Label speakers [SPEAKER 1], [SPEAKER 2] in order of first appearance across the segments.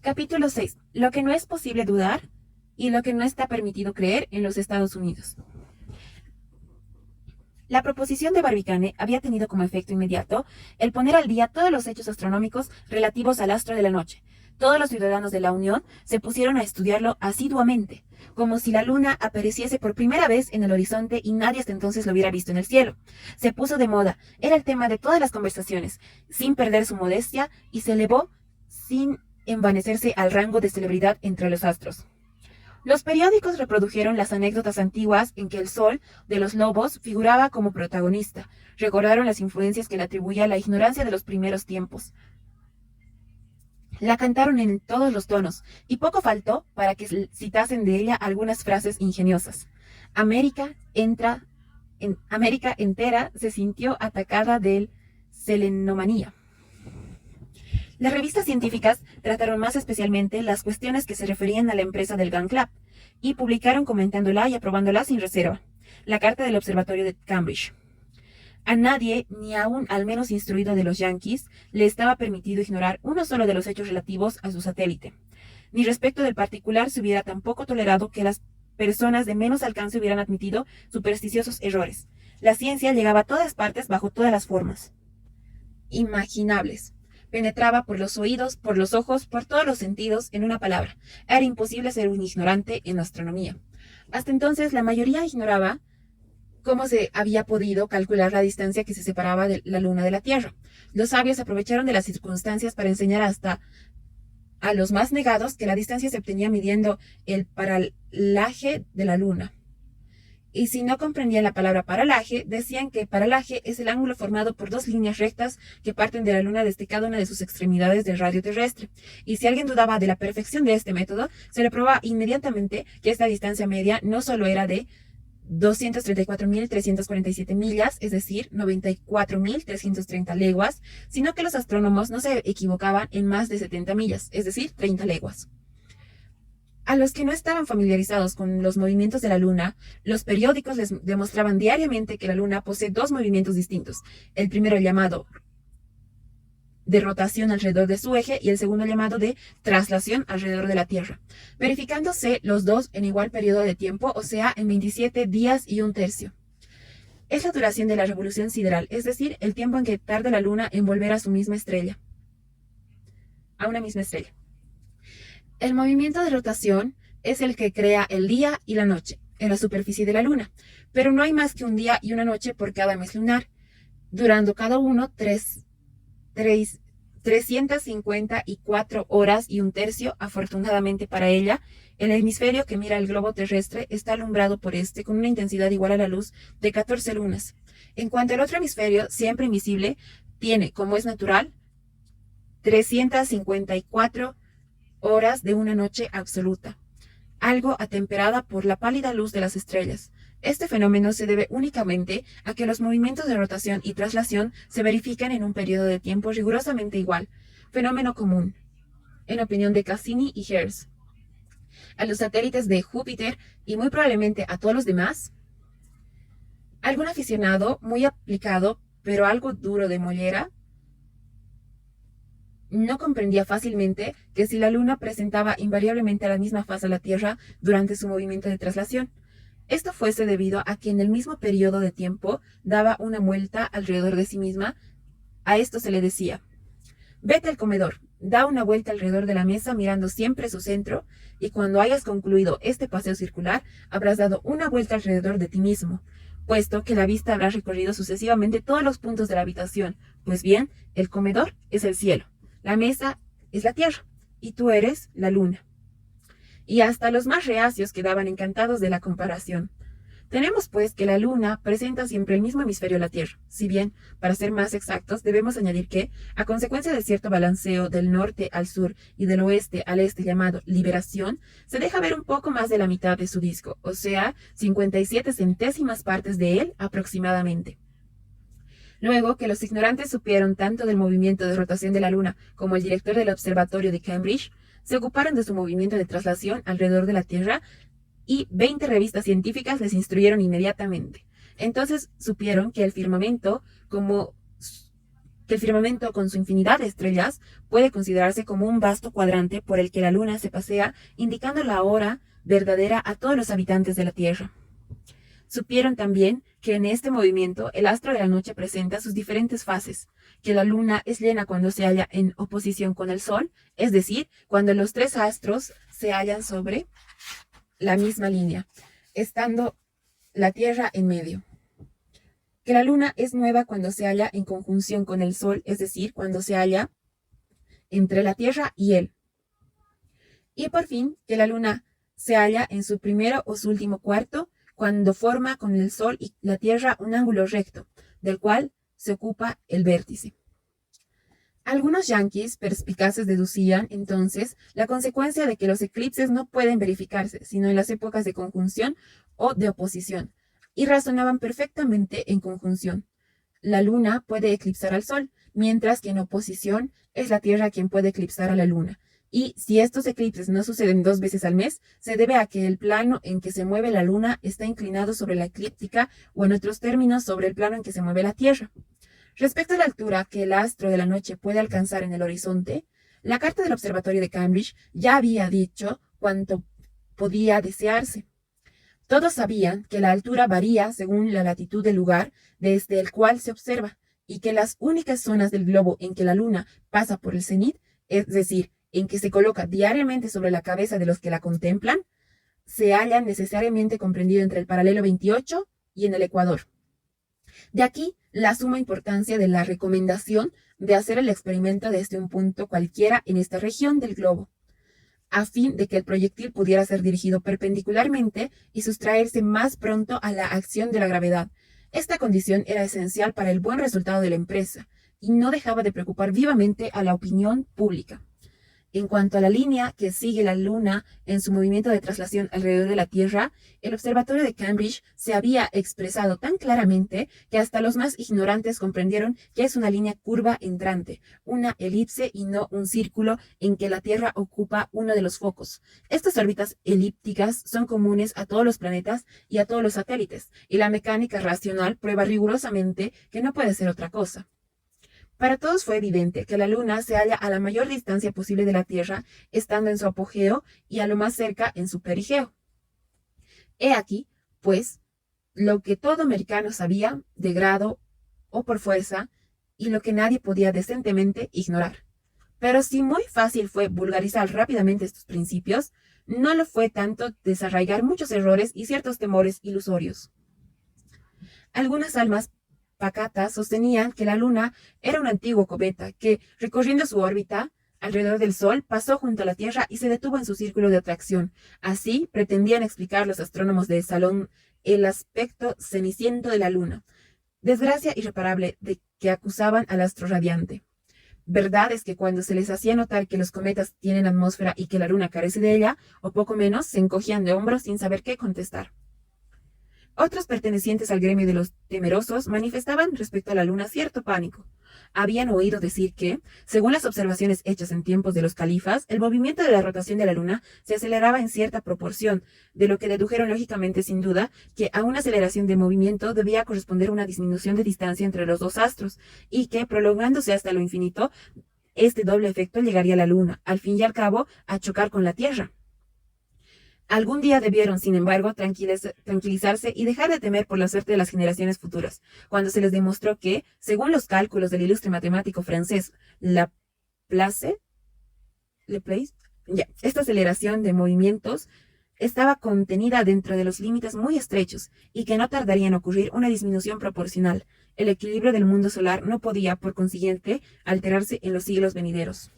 [SPEAKER 1] Capítulo 6. Lo que no es posible dudar y lo que no está permitido creer en los Estados Unidos. La proposición de Barbicane había tenido como efecto inmediato el poner al día todos los hechos astronómicos relativos al astro de la noche. Todos los ciudadanos de la Unión se pusieron a estudiarlo asiduamente, como si la luna apareciese por primera vez en el horizonte y nadie hasta entonces lo hubiera visto en el cielo. Se puso de moda, era el tema de todas las conversaciones, sin perder su modestia, y se elevó sin envanecerse al rango de celebridad entre los astros. Los periódicos reprodujeron las anécdotas antiguas en que el sol de los lobos figuraba como protagonista. Recordaron las influencias que le atribuía la ignorancia de los primeros tiempos. La cantaron en todos los tonos, y poco faltó para que citasen de ella algunas frases ingeniosas. América entera se sintió atacada de selenomanía. Las revistas científicas trataron más especialmente las cuestiones que se referían a la empresa del Gun Club y publicaron comentándola y aprobándola sin reserva. La carta del Observatorio de Cambridge. A nadie, ni aún al menos instruido de los yanquis, le estaba permitido ignorar uno solo de los hechos relativos a su satélite. Ni respecto del particular se hubiera tampoco tolerado que las personas de menos alcance hubieran admitido supersticiosos errores. La ciencia llegaba a todas partes bajo todas las formas imaginables. Penetraba por los oídos, por los ojos, por todos los sentidos, en una palabra. Era imposible ser un ignorante en astronomía. Hasta entonces la mayoría ignoraba cómo se había podido calcular la distancia que se separaba de la luna de la Tierra. Los sabios aprovecharon de las circunstancias para enseñar hasta a los más negados que la distancia se obtenía midiendo el paralaje de la luna. Y si no comprendían la palabra paralaje, decían que paralaje es el ángulo formado por dos líneas rectas que parten de la luna desde cada una de sus extremidades del radio terrestre. Y si alguien dudaba de la perfección de este método, se le probaba inmediatamente que esta distancia media no solo era de 234.347 millas, es decir, 94.330 leguas, sino que los astrónomos no se equivocaban en más de 70 millas, es decir, 30 leguas. A los que no estaban familiarizados con los movimientos de la Luna, los periódicos les demostraban diariamente que la Luna posee dos movimientos distintos. El primero llamado de rotación alrededor de su eje y el segundo llamado de traslación alrededor de la Tierra, verificándose los dos en igual periodo de tiempo, o sea, en 27 días y un tercio. Es la duración de la revolución sideral, es decir, el tiempo en que tarda la Luna en volver a una misma estrella. El movimiento de rotación es el que crea el día y la noche en la superficie de la Luna, pero no hay más que un día y una noche por cada mes lunar, durando cada uno 354 horas y un tercio. Afortunadamente para ella, el hemisferio que mira el globo terrestre está alumbrado por este con una intensidad igual a la luz de 14 lunas. En cuanto al otro hemisferio, siempre invisible, tiene, como es natural, 354 horas de una noche absoluta, algo atemperada por la pálida luz de las estrellas. Este fenómeno se debe únicamente a que los movimientos de rotación y traslación se verifican en un periodo de tiempo rigurosamente igual, fenómeno común, en opinión de Cassini y Hertz, a los satélites de Júpiter y muy probablemente a todos los demás. Algún aficionado muy aplicado, pero algo duro de mollera, no comprendía fácilmente que si la Luna presentaba invariablemente la misma faz a la Tierra durante su movimiento de traslación, esto fuese debido a que en el mismo periodo de tiempo daba una vuelta alrededor de sí misma. A esto se le decía: vete al comedor, da una vuelta alrededor de la mesa mirando siempre su centro, y cuando hayas concluido este paseo circular, habrás dado una vuelta alrededor de ti mismo, puesto que la vista habrá recorrido sucesivamente todos los puntos de la habitación. Pues bien, el comedor es el cielo, la mesa es la Tierra, y tú eres la Luna. Y hasta los más reacios quedaban encantados de la comparación. Tenemos pues que la Luna presenta siempre el mismo hemisferio a la Tierra, si bien, para ser más exactos, debemos añadir que, a consecuencia de cierto balanceo del norte al sur y del oeste al este llamado liberación, se deja ver un poco más de la mitad de su disco, o sea, 57 centésimas partes de él aproximadamente. Luego que los ignorantes supieron tanto del movimiento de rotación de la Luna como el director del Observatorio de Cambridge, se ocuparon de su movimiento de traslación alrededor de la Tierra, y 20 revistas científicas les instruyeron inmediatamente. Entonces supieron que el firmamento, como que el firmamento con su infinidad de estrellas puede considerarse como un vasto cuadrante por el que la luna se pasea, indicando la hora verdadera a todos los habitantes de la Tierra. Supieron también que en este movimiento el astro de la noche presenta sus diferentes fases, que la luna es llena cuando se halla en oposición con el sol, es decir, cuando los tres astros se hallan sobre la misma línea, estando la Tierra en medio. Que la luna es nueva cuando se halla en conjunción con el sol, es decir, cuando se halla entre la Tierra y él. Y por fin, que la luna se halla en su primero o su último cuarto, cuando forma con el sol y la Tierra un ángulo recto, del cual se ocupa el vértice. Algunos yanquis perspicaces deducían, entonces, la consecuencia de que los eclipses no pueden verificarse, sino en las épocas de conjunción o de oposición, y razonaban perfectamente en conjunción. La luna puede eclipsar al sol, mientras que en oposición es la Tierra quien puede eclipsar a la luna. Y si estos eclipses no suceden 2 veces al mes, se debe a que el plano en que se mueve la luna está inclinado sobre la eclíptica, o en otros términos, sobre el plano en que se mueve la Tierra. Respecto a la altura que el astro de la noche puede alcanzar en el horizonte, la carta del observatorio de Cambridge ya había dicho cuánto podía desearse. Todos sabían que la altura varía según la latitud del lugar desde el cual se observa, y que las únicas zonas del globo en que la luna pasa por el cenit, es decir, en que se coloca diariamente sobre la cabeza de los que la contemplan, se hallan necesariamente comprendido entre el paralelo 28 y en el ecuador. De aquí la suma importancia de la recomendación de hacer el experimento desde un punto cualquiera en esta región del globo, a fin de que el proyectil pudiera ser dirigido perpendicularmente y sustraerse más pronto a la acción de la gravedad. Esta condición era esencial para el buen resultado de la empresa y no dejaba de preocupar vivamente a la opinión pública. En cuanto a la línea que sigue la luna en su movimiento de traslación alrededor de la Tierra, el observatorio de Cambridge se había expresado tan claramente que hasta los más ignorantes comprendieron que es una línea curva entrante, una elipse y no un círculo en que la Tierra ocupa uno de los focos. Estas órbitas elípticas son comunes a todos los planetas y a todos los satélites, y la mecánica racional prueba rigurosamente que no puede ser otra cosa. Para todos fue evidente que la Luna se halla a la mayor distancia posible de la Tierra, estando en su apogeo, y a lo más cerca en su perigeo. He aquí, pues, lo que todo americano sabía de grado o por fuerza, y lo que nadie podía decentemente ignorar. Pero si muy fácil fue vulgarizar rápidamente estos principios, no lo fue tanto desarraigar muchos errores y ciertos temores ilusorios. Algunas almas pacatas sostenían que la Luna era un antiguo cometa que, recorriendo su órbita alrededor del Sol, pasó junto a la Tierra y se detuvo en su círculo de atracción. Así pretendían explicar los astrónomos de salón el aspecto ceniciento de la Luna, desgracia irreparable de que acusaban al astro radiante. Verdad es que cuando se les hacía notar que los cometas tienen atmósfera y que la Luna carece de ella, o poco menos, se encogían de hombros sin saber qué contestar. Otros pertenecientes al gremio de los temerosos manifestaban respecto a la luna cierto pánico. Habían oído decir que, según las observaciones hechas en tiempos de los califas, el movimiento de la rotación de la luna se aceleraba en cierta proporción, de lo que dedujeron lógicamente sin duda que a una aceleración de movimiento debía corresponder una disminución de distancia entre los dos astros, y que, prolongándose hasta lo infinito, este doble efecto llegaría a la luna, al fin y al cabo, a chocar con la Tierra. Algún día debieron, sin embargo, tranquilizarse y dejar de temer por la suerte de las generaciones futuras, cuando se les demostró que, según los cálculos del ilustre matemático francés Laplace, esta aceleración de movimientos estaba contenida dentro de los límites muy estrechos y que no tardaría en ocurrir una disminución proporcional. El equilibrio del mundo solar no podía, por consiguiente, alterarse en los siglos venideros.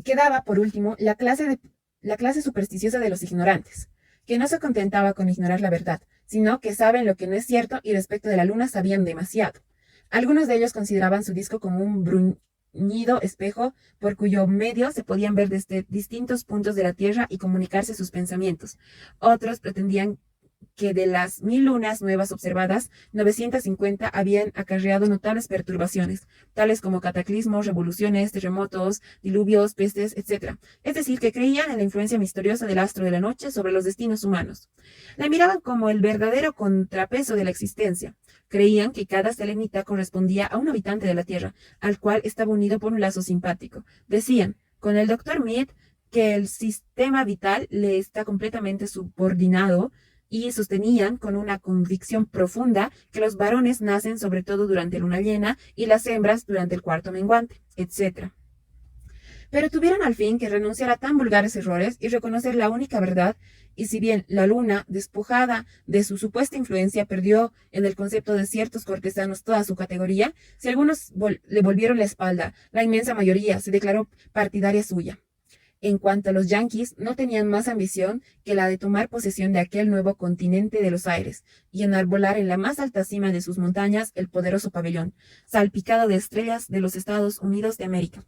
[SPEAKER 1] Quedaba, por último, la clase supersticiosa de los ignorantes, que no se contentaba con ignorar la verdad, sino que saben lo que no es cierto y respecto de la luna sabían demasiado. Algunos de ellos consideraban su disco como un bruñido espejo por cuyo medio se podían ver desde distintos puntos de la Tierra y comunicarse sus pensamientos. Otros pretendían que de las 1000 lunas nuevas observadas, 950 habían acarreado notables perturbaciones, tales como cataclismos, revoluciones, terremotos, diluvios, pestes, etc. Es decir, que creían en la influencia misteriosa del astro de la noche sobre los destinos humanos. La miraban como el verdadero contrapeso de la existencia. Creían que cada selenita correspondía a un habitante de la Tierra, al cual estaba unido por un lazo simpático. Decían, con el doctor Mead, que el sistema vital le está completamente subordinado y sostenían con una convicción profunda que los varones nacen sobre todo durante luna llena y las hembras durante el cuarto menguante, etc. Pero tuvieron al fin que renunciar a tan vulgares errores y reconocer la única verdad, y si bien la luna, despojada de su supuesta influencia, perdió en el concepto de ciertos cortesanos toda su categoría, si algunos le volvieron la espalda, la inmensa mayoría se declaró partidaria suya. En cuanto a los yanquis, no tenían más ambición que la de tomar posesión de aquel nuevo continente de los aires y enarbolar en la más alta cima de sus montañas el poderoso pabellón, salpicado de estrellas de los Estados Unidos de América.